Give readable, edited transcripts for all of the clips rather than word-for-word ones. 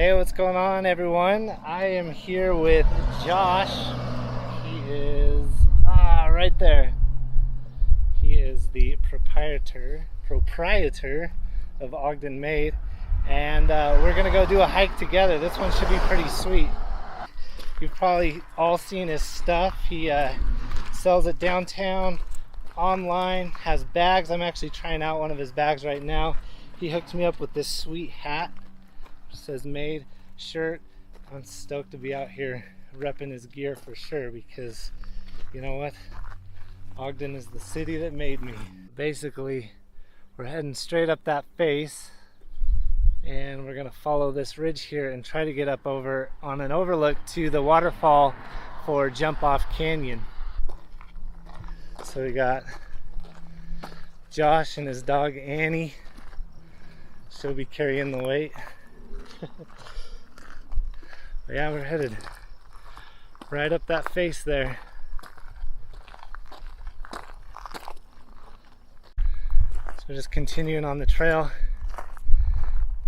Hey, what's going on, everyone? I am here with Josh. He is right there. He is the proprietor of Ogden Made, and we're gonna go do a hike together. This one should be pretty sweet. You've probably all seen his stuff. He sells it downtown, online, has bags. I'm actually trying out one of his bags right now. He hooked me up with this sweet hat. It says Made shirt. I'm stoked to be out here repping his gear for sure, because you know what? Ogden is the city that made me. Basically, we're heading straight up that face, and we're gonna follow this ridge here and try to get up over on an overlook to the waterfall for Jumpoff Canyon. So we got Josh and his dog Annie. She'll be carrying the weight. But yeah, we're headed right up that face there. So we're just continuing on the trail.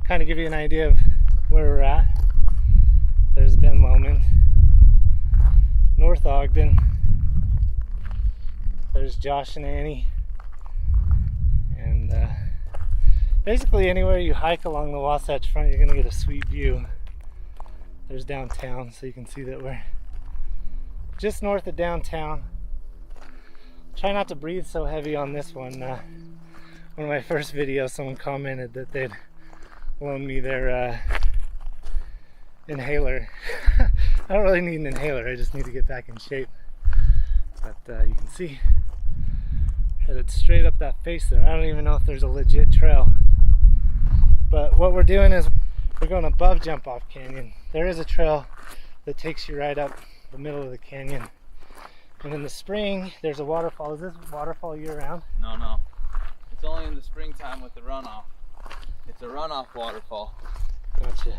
Kind of give you an idea of where we're at. There's Ben Lowman, North Ogden. There's Josh and Annie. And basically anywhere you hike along the Wasatch Front, you're gonna get a sweet view. There's downtown, so you can see that we're just north of downtown. Try not to breathe so heavy on this one. One of my first videos, someone commented that they'd loan me their inhaler. I don't really need an inhaler, I just need to get back in shape. But you can see, headed straight up that face there. I don't even know if there's a legit trail. But what we're doing is we're going above Jumpoff Canyon. There is a trail that takes you right up the middle of the canyon. And in the spring, there's a waterfall. Is this waterfall year round? No. It's only in the springtime with the runoff. It's a runoff waterfall. Gotcha.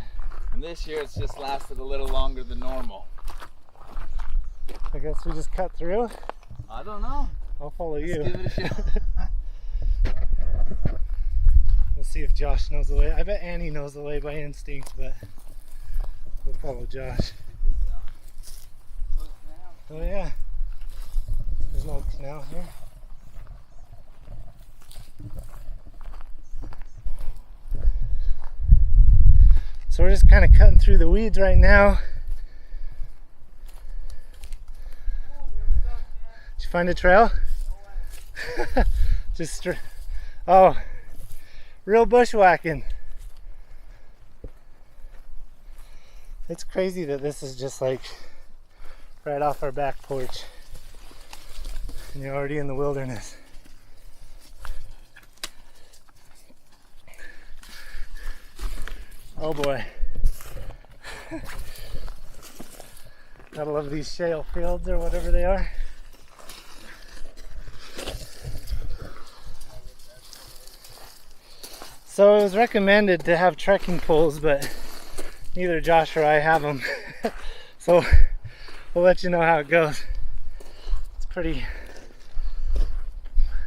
And this year it's just lasted a little longer than normal. I guess we just cut through? I don't know. I'll follow you. Let's give it a shot. We'll see if Josh knows the way. I bet Annie knows the way by instinct, but we'll follow Josh. Oh yeah. There's no canal here. So we're just kind of cutting through the weeds right now. Did you find a trail? Just oh, real bushwhacking. It's crazy that this is just like right off our back porch and you're already in the wilderness. Oh boy. Gotta love these shale fields or whatever they are. So it was recommended to have trekking poles, but neither Josh or I have them. So we'll let you know how it goes. It's pretty,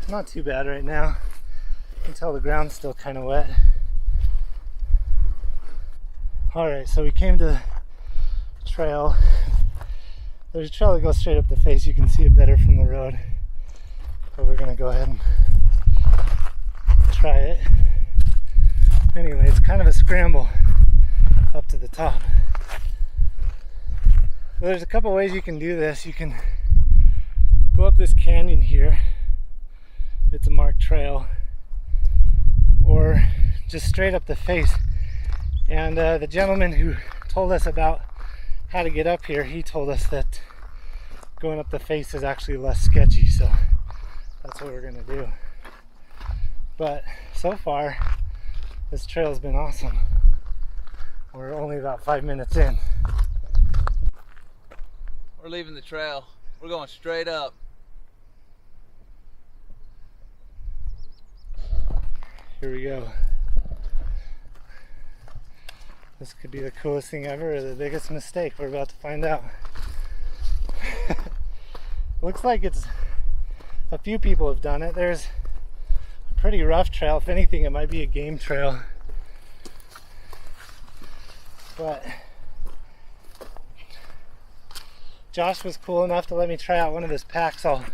not too bad right now. You can tell the ground's still kind of wet. Alright, so we came to the trail. There's a trail that goes straight up the face. You can see it better from the road. But we're gonna go ahead and try it. Anyway, it's kind of a scramble up to the top. Well, there's a couple ways you can do this. You can go up this canyon here. It's a marked trail. Or just straight up the face. And the gentleman who told us about how to get up here, he told us that going up the face is actually less sketchy. So that's what we're gonna do. But so far, this trail's been awesome. We're only about 5 minutes in. We're leaving the trail. We're going straight up. Here we go. This could be the coolest thing ever or the biggest mistake. We're about to find out. Looks like it's a few people have done it. There's a pretty rough trail. If anything, it might be a game trail. But Josh was cool enough to let me try out one of his packs. I'll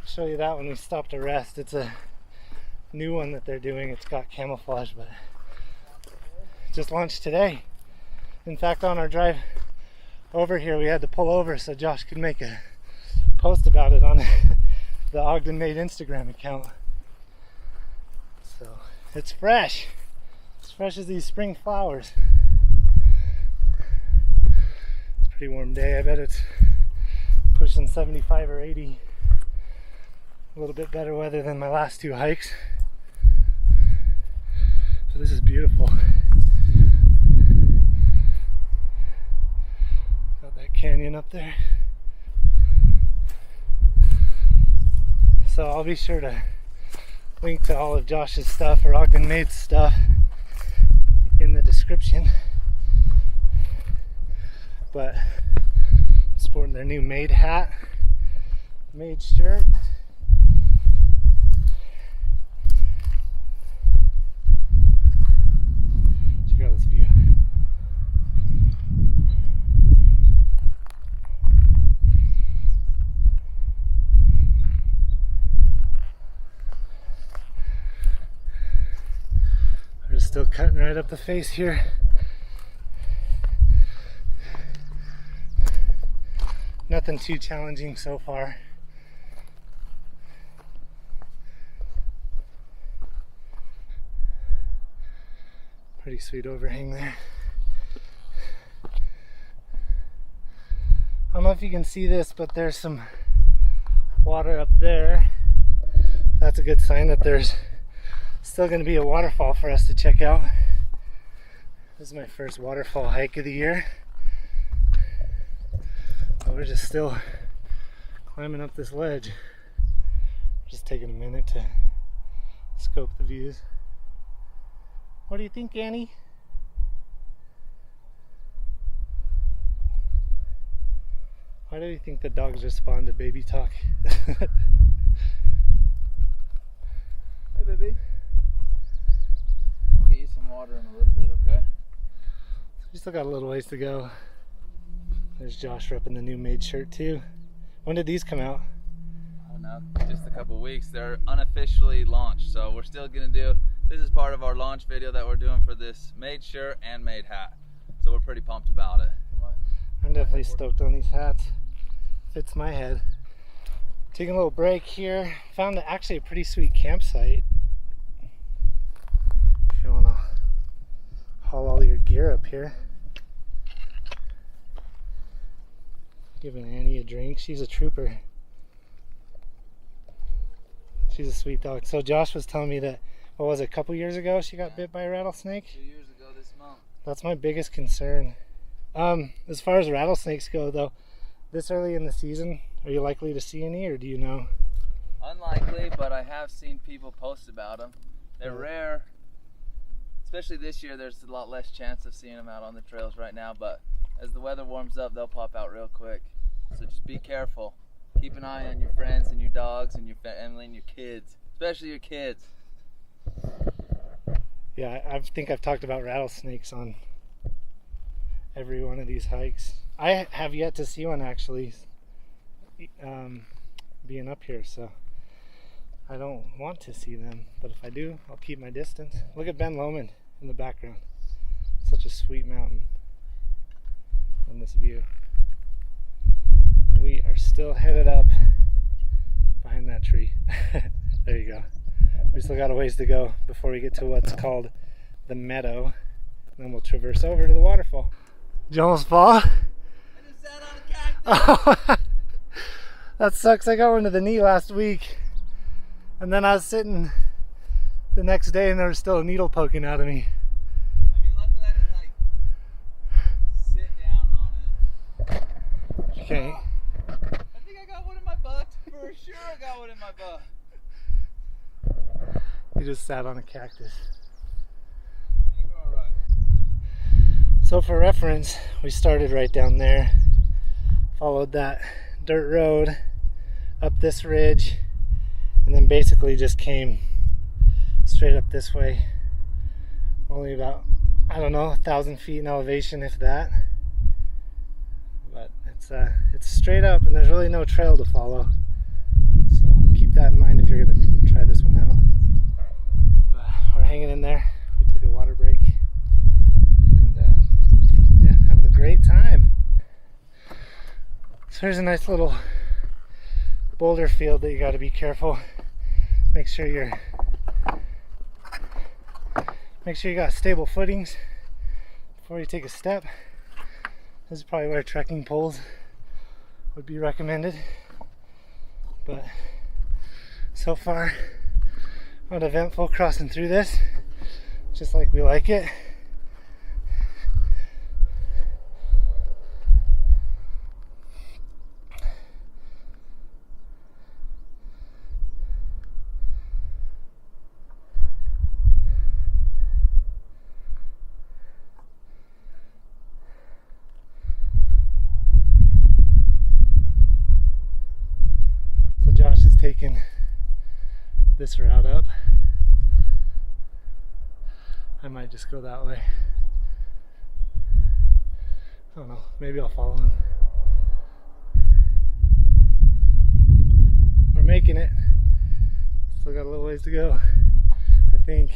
show you that when we stop to rest. It's a new one that they're doing. It's got camouflage, but just launched today. In fact, on our drive over here, we had to pull over so Josh could make a post about it on the Ogden Made Instagram account. So it's fresh. As fresh as these spring flowers. It's a pretty warm day. I bet it's pushing 75 or 80. A little bit better weather than my last two hikes. So this is beautiful. Got that canyon up there. So I'll be sure to link to all of Josh's stuff or Ogden Made's stuff in the description. But I'm sporting their new Made hat, Made shirt. Check out this view. We're still cutting right up the face here. Nothing too challenging so far. Pretty sweet overhang there. I don't know if you can see this, but there's some water up there. That's a good sign that there's still going to be a waterfall for us to check out. This is my first waterfall hike of the year. But we're just still climbing up this ledge. Just taking a minute to scope the views. What do you think, Annie? Why do you think the dogs respond to baby talk? Hey, baby. I'll get you some water in a little bit, okay? We still got a little ways to go. There's Josh repping the new Made shirt too. When did these come out? I don't know, just a couple weeks. They're unofficially launched, so we're still gonna do, this is part of our launch video that we're doing for this Made shirt and Made hat. So we're pretty pumped about it. I'm definitely stoked on these hats. Fits my head. Taking a little break here. Found actually a pretty sweet campsite. If you wanna haul all your gear up here. Giving Annie a drink. She's a trooper. She's a sweet dog. So Josh was telling me that, what was it, a couple years ago she got bit by a rattlesnake? 2 years ago this month. That's my biggest concern. As far as rattlesnakes go though, this early in the season, are you likely to see any, or do you know? Unlikely, but I have seen people post about them. They're rare, especially this year. There's a lot less chance of seeing them out on the trails right now, but as the weather warms up, they'll pop out real quick. So just be careful. Keep an eye on your friends and your dogs and your family and your kids, especially your kids. Yeah, I think I've talked about rattlesnakes on every one of these hikes. I have yet to see one actually, being up here, so I don't want to see them, but if I do, I'll keep my distance. Look at Ben Lomond in the background. Such a sweet mountain in this view. We are still headed up behind that tree. There you go. We still got a ways to go before we get to what's called the meadow, and then we'll traverse over to the waterfall. Did you almost fall? I just sat on a cactus. That sucks. I got one to the knee last week, and then I was sitting the next day and there was still a needle poking out of me. I mean, luckily I didn't like sit down on it. Okay. I think I got one in my butt. For sure I got one in my butt. You just sat on a cactus. I think we're all right. So for reference, we started right down there, followed that dirt road up this ridge, and then basically just came straight up this way. Only about I don't know, 1,000 feet in elevation, if that. But it's straight up and there's really no trail to follow. So keep that in mind if you're gonna try this one out. But we're hanging in there. We took a water break and yeah, having a great time. So here's a nice little boulder field that you got to be careful. Make sure you got stable footings before you take a step. This is probably where trekking poles would be recommended. But so far, uneventful crossing through this, just like we like it. Josh is taking this route up. I might just go that way. I don't know, maybe I'll follow him. We're making it. Still got a little ways to go. I think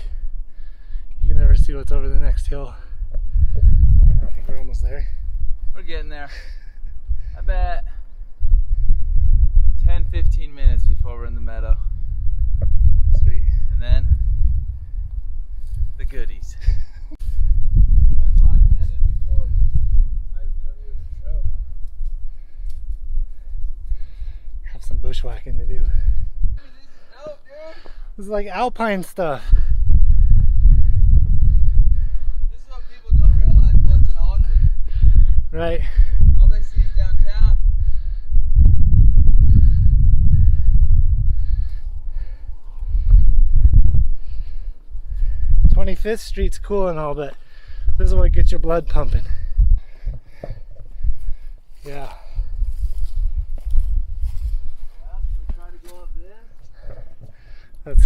you can never see what's over the next hill. I think we're almost there. We're getting there. I bet 10-15 minutes before we're in the meadow. Sweet. And then the goodies. That's what I meant before I knew he was a trail runner. Have some bushwhacking to do. Dude, This is like alpine stuff. this is what people don't realize what's in Ogden. Right. All they see is downtown. 25th Street's cool and all, but this is what gets your blood pumping. Yeah. Should we try to go up this?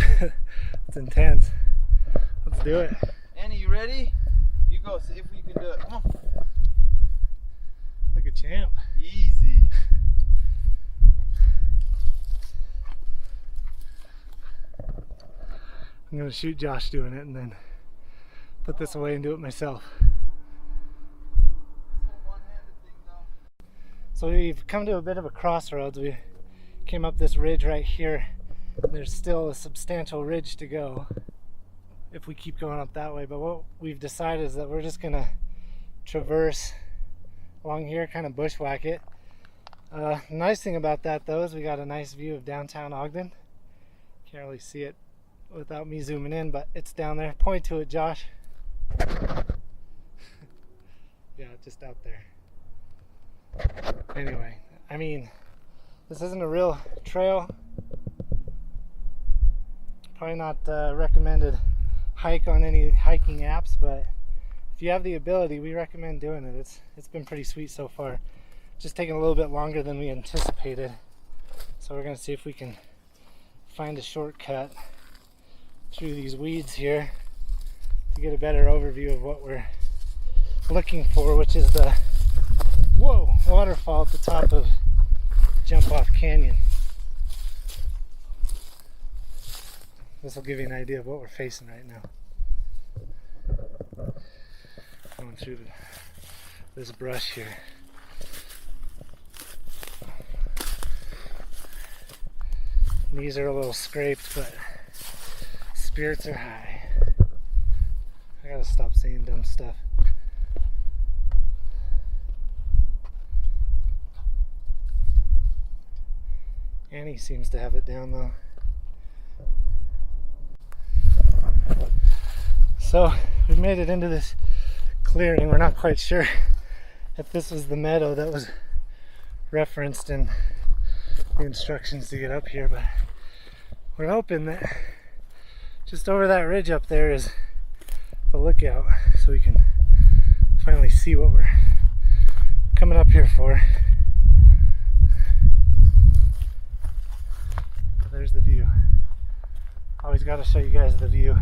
That's intense. Let's do it. Annie, you ready? You go, see if we can do it. Come on. Like a champ. Easy. I'm gonna shoot Josh doing it and then put this away and do it myself. So we've come to a bit of a crossroads. We came up this ridge right here. There's still a substantial ridge to go if we keep going up that way, but what we've decided is that we're just gonna traverse along here, kind of bushwhack it. Nice thing about that though is we got a nice view of downtown Ogden. Can't really see it without me zooming in, but it's down there. Point to it, Josh. Yeah, just out there. Anyway, I mean, this isn't a real trail. Probably not recommended hike on any hiking apps, but if you have the ability, we recommend doing it. It's been pretty sweet so far. Just taking a little bit longer than we anticipated. So we're gonna see if we can find a shortcut through these weeds here to get a better overview of what we're looking for, which is the waterfall at the top of Jumpoff Canyon. This will give you an idea of what we're facing right now. Going through this brush here. Knees are a little scraped, but spirits are high. I gotta stop saying dumb stuff. Annie seems to have it down though. So we've made it into this clearing. We're not quite sure if this was the meadow that was referenced in the instructions to get up here, but we're hoping that just over that ridge up there is the lookout, so we can finally see what we're coming up here for. There's the view. Always got to show you guys the view.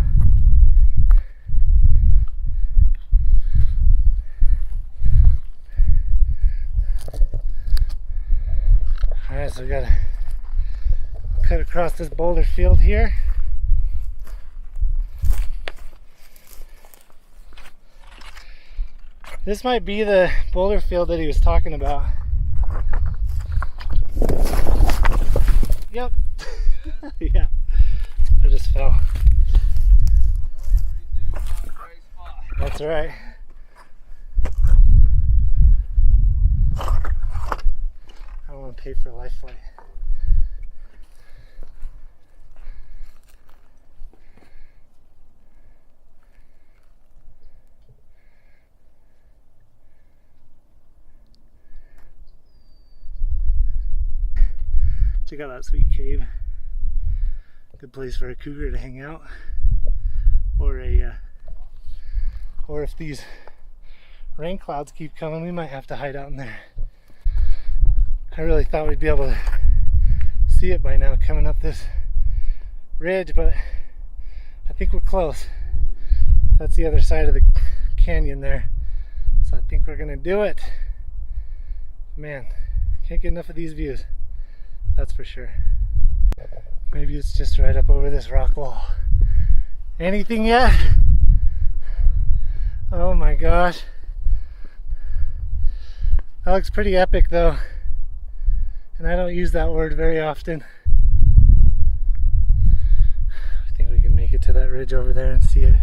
so we gotta cut across this boulder field here. This might be the boulder field that he was talking about. Yep. Yeah. I just fell. That's right. I don't want to pay for a life flight. Check out that sweet cave. Good place for a cougar to hang out, or if these rain clouds keep coming, we might have to hide out in there. I really thought we'd be able to see it by now coming up this ridge, but I think we're close. That's the other side of the canyon there, so I think we're gonna do it. Man, can't get enough of these views, that's for sure. Maybe it's just right up over this rock wall. Anything yet? Oh my gosh. That looks pretty epic though. And I don't use that word very often. I think we can make it to that ridge over there and see it.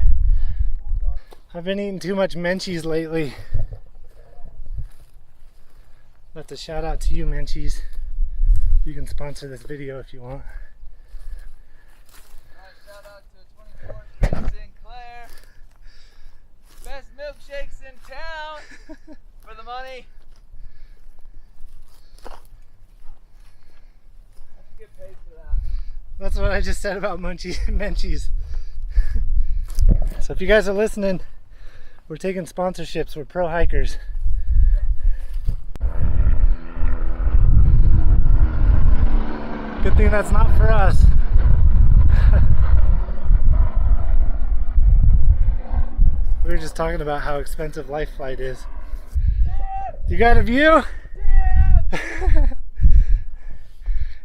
I've been eating too much Menchie's lately. That's a shout out to you, Menchie's. You can sponsor this video if you want. Shout out to 24th Street Sinclair. Best milkshakes in town for the money. Let's get paid for that. That's what I just said about Menchie's. So if you guys are listening, we're taking sponsorships. We're pro hikers. Good thing that's not for us. We were just talking about how expensive life flight is. You got a view?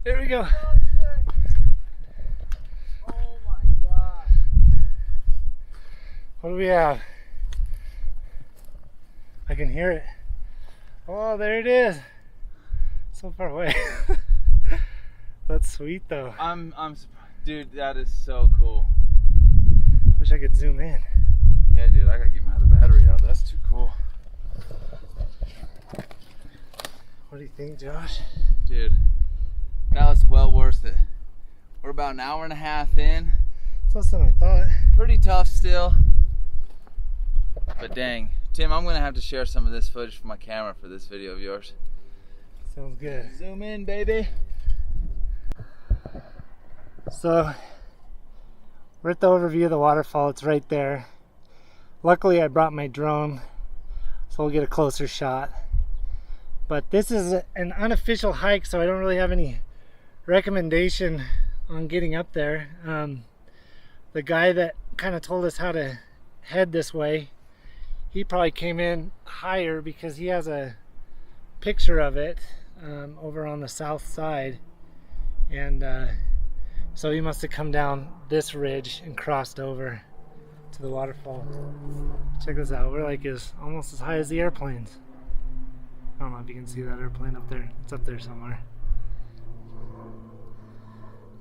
Here we go. Oh my god. What do we have? I can hear it. Oh, there it is. So far away. That's sweet though. I'm surprised. Dude, that is so cool. Wish I could zoom in. Yeah, dude, I gotta get my other battery out. That's too cool. What do you think, Josh? Dude, that was well worth it. We're about an hour and a half in. It's less than I thought. Pretty tough still. But dang. Tim, I'm gonna have to share some of this footage from my camera for this video of yours. Sounds good. Zoom in, baby. So, we're at the overview of the waterfall. It's right there. Luckily, I brought my drone, so we'll get a closer shot. But this is an unofficial hike, so I don't really have any recommendation on getting up there. The guy that kind of told us how to head this way, he probably came in higher because he has a picture of it over on the south side. And so he must have come down this ridge and crossed over to the waterfall. Check this out. We're like almost as high as the airplanes. I don't know if you can see that airplane up there. It's up there somewhere.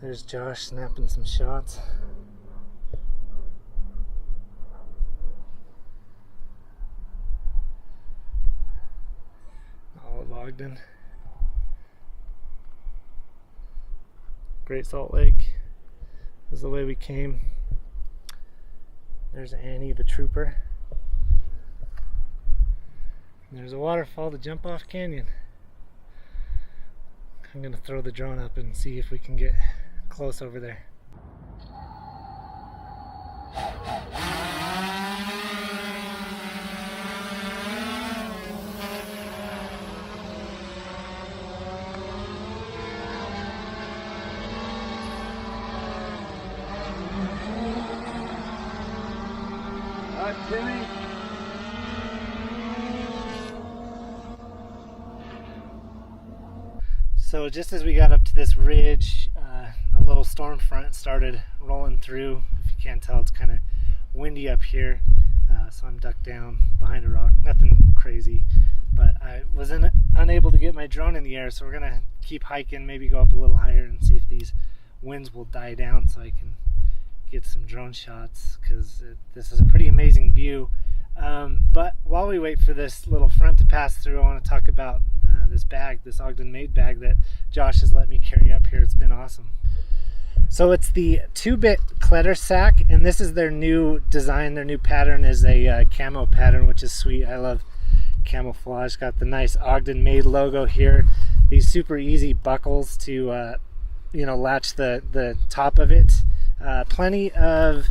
There's Josh snapping some shots. All logged in. Great Salt Lake. This is the way we came. There's Annie the trooper. And there's a waterfall to Jumpoff Canyon. I'm gonna throw the drone up and see if we can get close over there. Timmy. So So just as we got up to this ridge, a little storm front started rolling through. If you can't tell, it's kind of windy up here, so I'm ducked down behind a rock. Nothing crazy, but I was unable to get my drone in the air, so we're gonna keep hiking, maybe go up a little higher and see if these winds will die down so I can get some drone shots, because this is a pretty amazing view. But while we wait for this little front to pass through, I want to talk about this bag, this Ogden made bag that Josh has let me carry up here. It's been awesome. So it's the 2-bit Kletter sack, and this is their new design. Their new pattern is a camo pattern, which is sweet. I love camouflage. Got the nice Ogden made logo here. These super easy buckles to latch the top of it. Plenty of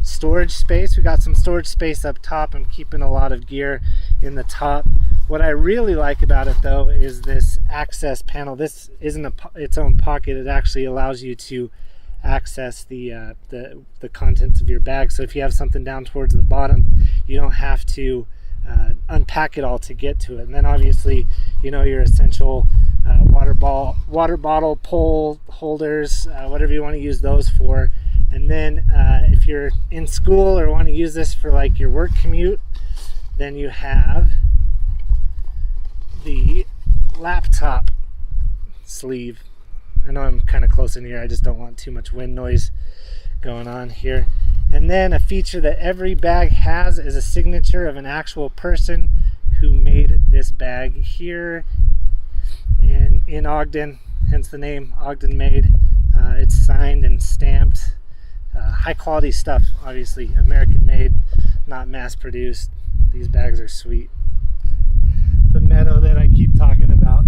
storage space. We got some storage space up top. I'm keeping a lot of gear in the top. What I really like about it though is this access panel. This isn't its own pocket. It actually allows you to access the contents of your bag. So if you have something down towards the bottom, you don't have to unpack it all to get to it. And then obviously, your essential water bottle, pole holders, whatever you want to use those for. And then if you're in school or want to use this for like your work commute, then you have the laptop sleeve. I know I'm kind of close in here. I just don't want too much wind noise going on here. And then a feature that every bag has is a signature of an actual person who made this bag here in Ogden, hence the name Ogden Made. It's signed and stamped. High quality stuff, obviously American made, not mass produced. These bags are sweet. The meadow that I keep talking about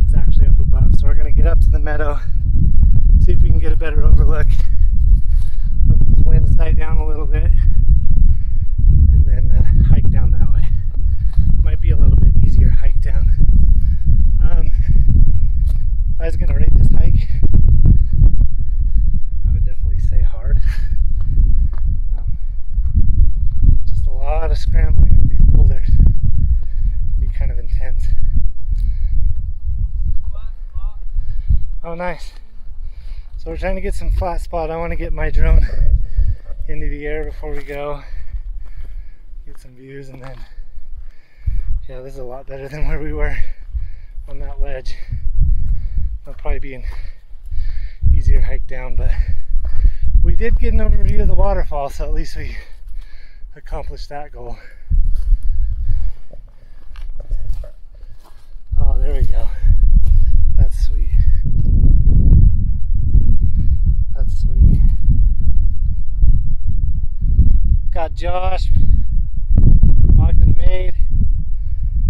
is actually up above, so we're going to get up to the meadow, see if we can get a better overlook, let these winds die down a little bit, and then hike down that way. Might be a little bit easier hike down. If I was going to rate this hike, I would definitely say hard. Just a lot of scrambling up these boulders. Can be kind of intense. Oh, nice. So we're trying to get some flat spot. I want to get my drone into the air before we go. Get some views, and then, yeah, this is a lot better than where we were on that ledge. That'll probably be an easier hike down, but we did get an overview of the waterfall, so at least we accomplished that goal. Oh, there we go. That's sweet. That's sweet. Got Josh from Ogden Made.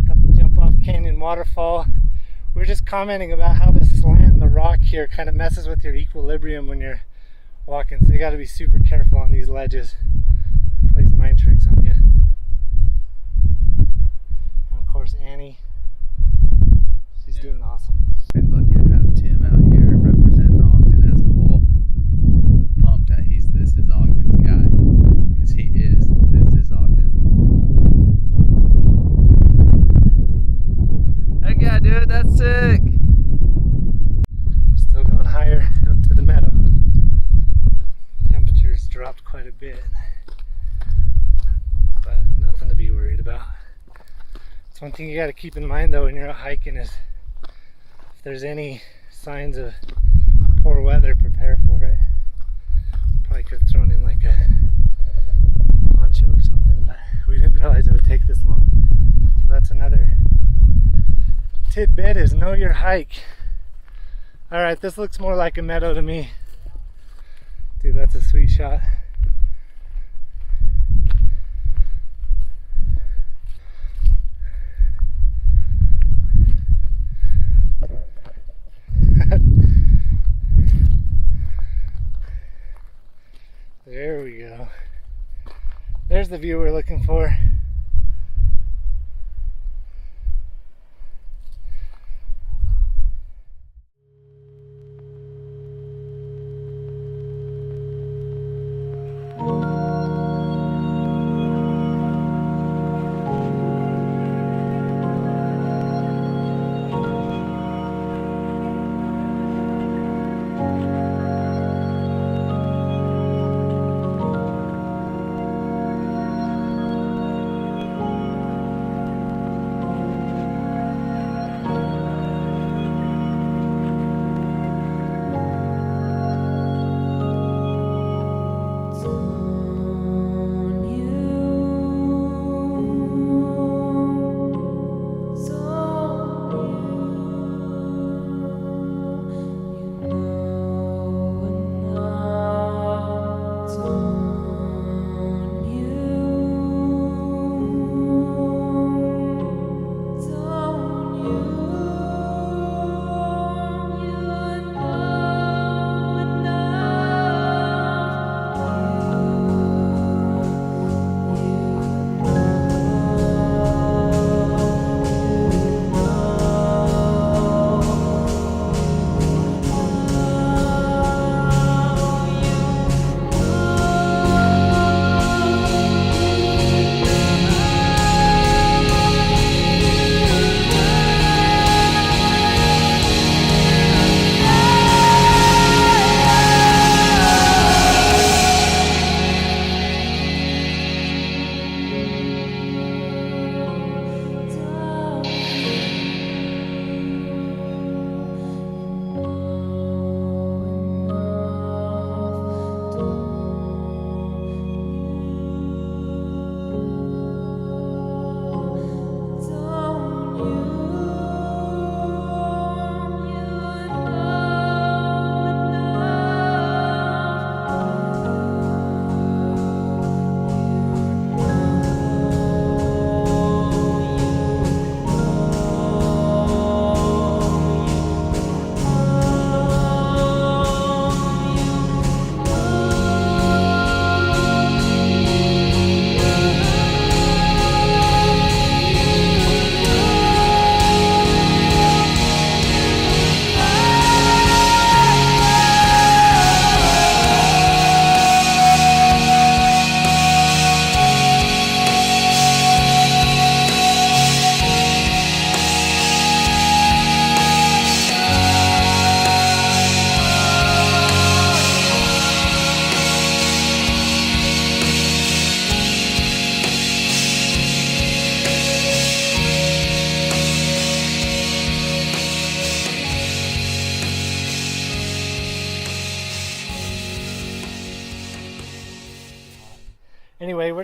Got the Jumpoff Canyon waterfall. We were just commenting about how the slant in the rock here kind of messes with your equilibrium when you're walking, so you got to be super careful on these ledges. It plays mind tricks on you. And of course Annie, she's doing awesome. We're lucky to have Tim out here representing Ogden as a whole. Pumped that this is Ogden's guy, because this is Ogden. Heck yeah, dude, that's sick. Still going higher up to the meadow. Temperatures dropped quite a bit, but nothing to be worried about. It's one thing you got to keep in mind though when you're out hiking is if there's any signs of poor weather, prepare for it. Probably could have thrown in like a poncho or something, but we didn't realize it would take this long. So that's another tidbit, is know your hike. Alright, this looks more like a meadow to me. Dude, that's a sweet shot. There we go. There's the view we're looking for.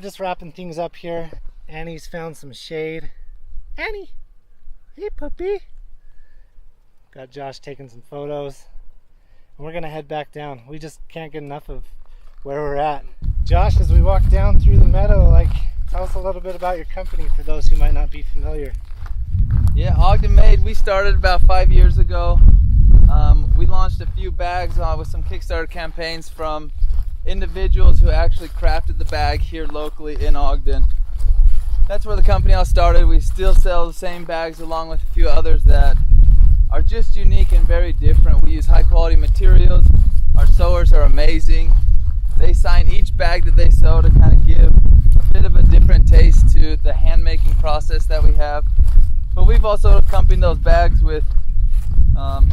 just wrapping things up here. Annie's found some shade. Annie, hey puppy. Got Josh taking some photos. And we're gonna head back down. We just can't get enough of where we're at. Josh, as we walk down through the meadow, like, tell us a little bit about your company for those who might not be familiar. Yeah, Ogden Made, we started about 5 years ago. We launched a few bags with some Kickstarter campaigns from individuals who actually crafted the bag here locally in Ogden. That's where the company all started. We still sell the same bags along with a few others that are just unique and very different. We use high quality materials. Our sewers are amazing. They sign each bag that they sew to kind of give a bit of a different taste to the hand making process that we have. But we've also accompanied those bags with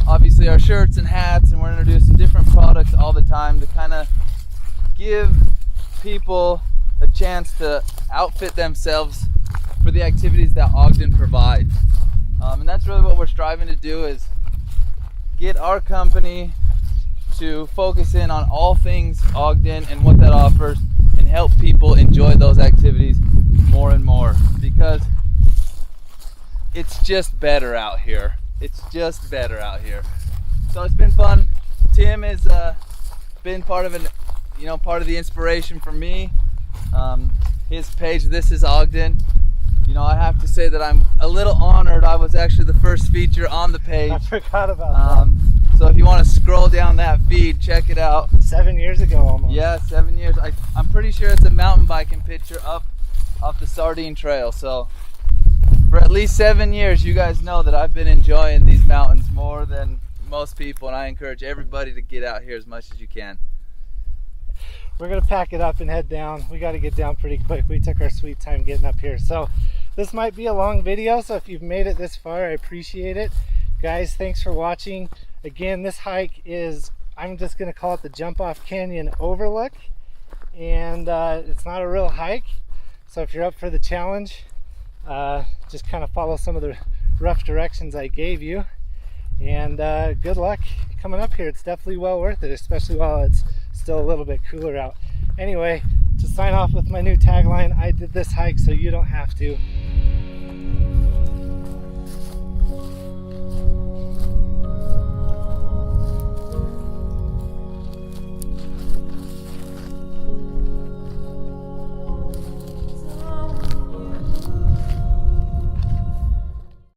obviously our shirts and hats, and we're introducing different products all the time to kind of give people a chance to outfit themselves for the activities that Ogden provides. And that's really what we're striving to do, is get our company to focus in on all things Ogden and what that offers, and help people enjoy those activities more and more, because it's just better out here. It's just better out here. So it's been fun. Tim has been part of the inspiration for me. His page, This Is Ogden. You know, I have to say that I'm a little honored. I was actually the first feature on the page. I forgot about that. So if you want to scroll down that feed, check it out. 7 years ago almost. Yeah, 7 years. I'm pretty sure it's a mountain biking picture up the Sardine Trail. So for at least 7 years, you guys know that I've been enjoying these mountains more than most people, and I encourage everybody to get out here as much as you can. We're gonna pack it up and head down. We got to get down pretty quick. We took our sweet time getting up here. So this might be a long video, so if you've made it this far, I appreciate it. Guys, thanks for watching. Again, this hike is, I'm just gonna call it the Jumpoff Canyon Overlook, and it's not a real hike. So if you're up for the challenge, just kind of follow some of the rough directions I gave you, and good luck coming up here. It's definitely well worth it, especially while it's still a little bit cooler out. Anyway, to sign off with my new tagline, I did this hike so you don't have to.